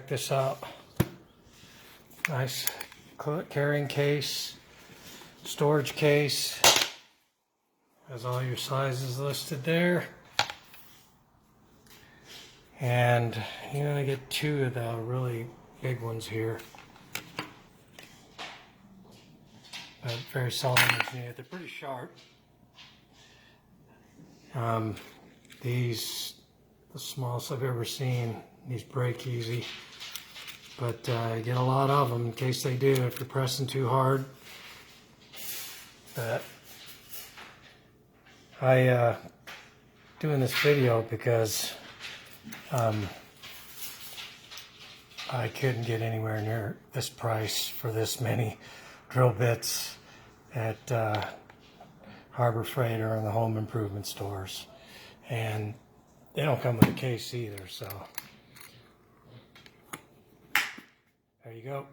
check this out. Nice carrying case, storage case. Has all your sizes listed there. And you're going to get two of the really big ones here. But very seldom is needed. They're pretty sharp. These, the smallest I've ever seen. These break easy. But you get a lot of them in case they do if you're pressing too hard. But doing this video because I couldn't get anywhere near this price for this many drill bits at Harbor Freight or in the home improvement stores, and they don't come with a case either. So there you go.